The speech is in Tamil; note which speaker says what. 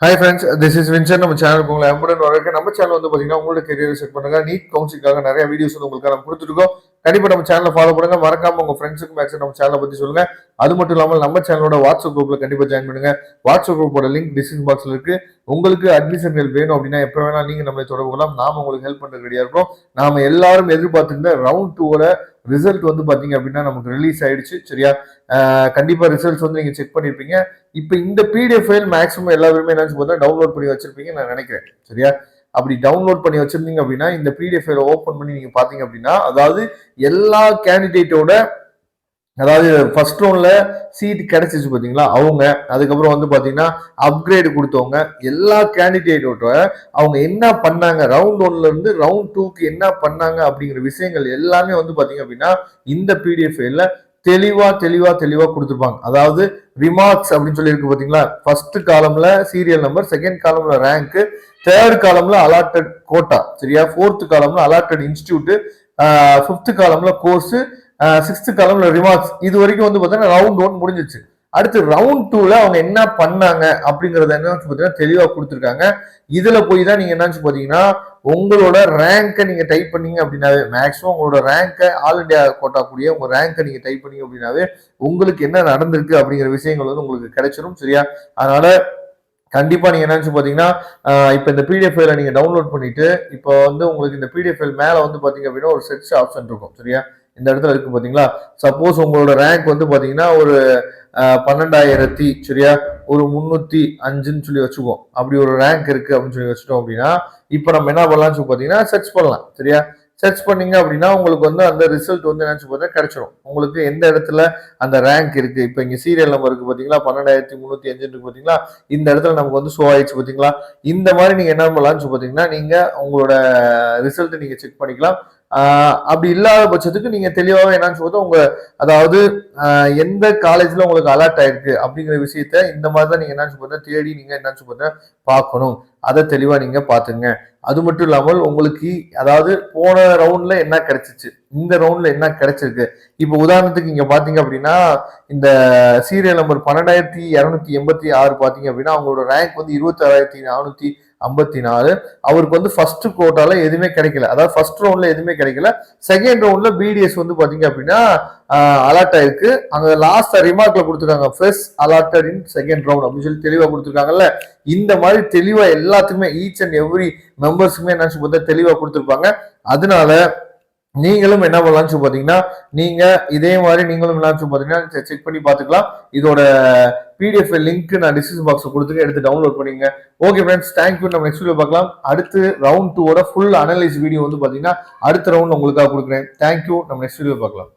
Speaker 1: Hi friends, this is Vincent. நம்ம சேனலுக்கு உங்களை அம்புடன் வரக்கு. நம்ம சேனல் வந்து பார்த்தீங்கன்னா உங்களோட கெரியர் செட் பண்ணுங்க. நீட் கவுன்சிலுக்காக நிறைய வீடியோஸ் வந்து உங்களுக்கு நம்ம கொடுத்துருக்கோம். கண்டிப்பாக நம்ம சேனலை ஃபாலோ பண்ணுங்க. மறக்காம உங்க ஃப்ரெண்ட்ஸுக்கு மேக்ஸிமம் நம்ம சேனலை பற்றி சொல்லுங்க. அது மட்டும் இல்லாமல் நம்ம சேனலோட வாட்ஸ்அப் குரூப்ல கண்டிப்பாக ஜாயின் பண்ணுங்க. வாட்ஸ்அப் குரூப்போட லிங்க் டிஸ்கிரிப்ஷன் பாக்ஸ்ல இருக்கு. உங்களுக்கு அட்மிஷன்கள் வேணும் அப்படின்னா எப்போ வேணாலும் நீங்க நம்மளை தொடர்பு கொள்ளலாம். நாம உங்களுக்கு ஹெல்ப் பண்ணுறது ரெடியா இருக்கோம். நாம எல்லாரும் எதிர்பார்த்திருந்த ரவுண்ட் 2ஓட ரிசல்ட் வந்து பாத்தீங்க அப்படின்னா நமக்கு ரிலீஸ் ஆயிடுச்சு. சரியா? கண்டிப்பா ரிசல்ட்ஸ் வந்து நீங்க செக் பண்ணிருப்பீங்க. இப்ப இந்த பிடிஎஃப் ஃபைல் மேக்ஸிமம் எல்லா பேருமே என்ன பார்த்தா டவுன்லோட் பண்ணி வச்சிருப்பீங்க நான் நினைக்கிறேன். சரியா? அப்படி டவுன்லோட் பண்ணி வச்சிருந்தீங்க அப்படின்னா இந்த பிடிஎஃப் ஃபைலை ஓப்பன் பண்ணி நீங்க பாத்தீங்க அப்படின்னா, அதாவது எல்லா கேண்டிடேட்டோட, அதாவது ஃபர்ஸ்ட் ரவுண்ட்ல சீட் கிடைச்சிச்சு பாத்தீங்களா அவங்க, அதுக்கப்புறம் வந்து பாத்தீங்கன்னா அப்கிரேட் கொடுத்தவங்க எல்லா கேண்டிடேட்டோட அவங்க என்ன பண்ணாங்க, ரவுண்ட் 1ல இருந்து ரவுண்ட் 2க்கு என்ன பண்ணாங்க அப்படிங்கிற விஷயங்கள் எல்லாமே வந்து பாத்தீங்க அப்படின்னா இந்த பிடிஎஃப் ஃபைல்ல தெளிவா தெளிவா தெளிவா கொடுத்துருப்பாங்க. அதாவது ரிமார்க்ஸ் அப்படின்னு சொல்லி இருக்கு பாத்தீங்களா, ஃபர்ஸ்ட் காலம்ல சீரியல் நம்பர், செகண்ட் காலம்ல ரேங்க், தேர்ட் காலம்ல அலாட்டட் கோட்டா, சரியா, ஃபோர்த் காலம்ல அலாட்டட் இன்ஸ்டிடியூட், ஃபிஃப்த் காலம்ல கோர்ஸ், சிக்ஸ்த் காலம்ல ரிமார்க்ஸ். இது வரைக்கும் வந்து பாத்தீங்கன்னா ரவுண்ட் 1 முடிஞ்சிச்சு. அடுத்து ரவுண்ட் 2ல அவங்க என்ன பண்ணாங்க அப்படிங்கறத என்ன பாத்தீங்கன்னா தெளிவா கொடுத்துருக்காங்க. இதுல போய் தான் நீங்க என்னன்னு பாத்தீங்கன்னா உங்களோட ரேங்கை நீங்க டைப் பண்ணீங்க அப்படின்னாவே, மேக்ஸிமம் உங்களோட ரேங்கை ஆல் இண்டியா கோட்டா கூடிய உங்க ரேங்கை நீங்க டைப் பண்ணீங்க அப்படின்னாவே உங்களுக்கு என்ன நடந்திருக்கு அப்படிங்கிற விஷயங்கள் வந்து உங்களுக்கு கிடைச்சிடும். சரியா? அதனால கண்டிப்பா நீங்க என்னன்னு பாத்தீங்கன்னா இப்ப இந்த பிடிஎஃப் ஃபைலை நீங்க டவுன்லோட் பண்ணிட்டு இப்போ வந்து உங்களுக்கு இந்த பிடிஎஃப் ஃபைல் மேல வந்து பாத்தீங்க அப்படின்னா ஒரு செர்ச் ஆப்ஷன் இருக்கும். சரியா? இந்த இடத்துல இருக்கு பாத்தீங்களா, சப்போஸ் உங்களோட ரேங்க் வந்து பாத்தீங்கன்னா ஒரு 12,000, சரியா, ஒரு 305ன்னு சொல்லி வச்சுக்கோம். அப்படி ஒரு ரேங்க் இருக்கு அப்படின்னு சொல்லி வச்சுட்டோம் அப்படின்னா இப்ப நம்ம என்ன பண்ணலாம்னு பாத்தீங்கன்னா சர்ச் பண்ணலாம். சரியா? சர்ச் பண்ணீங்க அப்படின்னா உங்களுக்கு வந்து அந்த ரிசல்ட் வந்து என்னன்னு பார்த்தா கிடைச்சிடும். உங்களுக்கு எந்த இடத்துல அந்த ரேங்க் இருக்கு. இப்ப இங்க சீரியல் நம்பர் இருக்கு பாத்தீங்களா, 12,305 இருக்கு பாத்தீங்களா, இந்த இடத்துல நமக்கு வந்து ஷோ ஆயிடுச்சு பாத்தீங்களா. இந்த மாதிரி நீங்க என்ன பண்ணலாம்னு பாத்தீங்கன்னா நீங்க உங்களோட ரிசல்ட் நீங்க செக் பண்ணிக்கலாம். அப்படி இல்லாத பட்சத்துக்கு நீங்க தெளிவாக என்னன்னு சொல்றது உங்க, அதாவது எந்த காலேஜ்ல உங்களுக்கு அலர்ட் ஆயிருக்கு அப்படிங்கிற விஷயத்த இந்த மாதிரி தான் நீங்க என்னன்னு சொல்றது தேடி நீங்க என்னன்னு சொல்றது பார்க்கணும். அதை தெளிவா நீங்க பாத்துங்க. அது மட்டும் இல்லாமல் உங்களுக்கு, அதாவது போன ரவுண்ட்ல என்ன கிடைச்சிச்சு, இந்த ரவுண்ட்ல என்ன கிடைச்சிருக்கு. இப்ப உதாரணத்துக்கு இங்க பாத்தீங்க அப்படின்னா இந்த சீரியல் நம்பர் 12,286 பாத்தீங்க அப்படின்னா அவங்களோட ரேங்க் வந்து 26,454. அவருக்கு வந்து ஃபர்ஸ்ட் கோட்டால எதுவுமே கிடைக்கல, அதாவது ஃபர்ஸ்ட் ரவுண்ட்ல எதுவுமே கிடைக்கல. செகண்ட் ரவுண்ட்ல பிடிஎஸ் வந்து பாத்தீங்க அப்படின்னா அலர்ட் ஆயிருக்கு. அங்க லாஸ்ட் ரிமார்க்ல கொடுத்துருக்காங்க first allotted in second round அப்படின்னு சொல்லி தெளிவா கொடுத்துருக்காங்கல்ல. இந்த மாதிரி தெளிவா எல்லாத்துக்குமே ஈச் அண்ட் எவ்ரி மெம்பர்ஸுமே என்ன தெளிவா கொடுத்துருப்பாங்க. அதனால நீங்களும் என்ன பண்ணலாம்னு பாத்தீங்கன்னா நீங்க இதே மாதிரி நீங்களும் என்ன பாத்தீங்கன்னா செக் பண்ணி பாத்துக்கலாம். இதோட பிடிஎஃப் லிங்க் நான் டிஸ்கிரிப்ஷன் பாக்ஸ்ல கொடுத்துருக்கேன், எடுத்து டவுன்லோட் பண்ணிங்க. Okay friends, thank you. நம்ம நெக்ஸ்ட் வீடியோ பார்க்கலாம். அடுத்து ரவுண்ட் 2ஓட ஃபுல் அனலைஸ் வீடியோ வந்து பாத்தீங்கன்னா அடுத்த ரவுண்ட் உங்களுக்காக கொடுக்குறேன். தேங்க்யூ. நம்ம நெக்ஸ்ட் வீடியோ பார்க்கலாம்.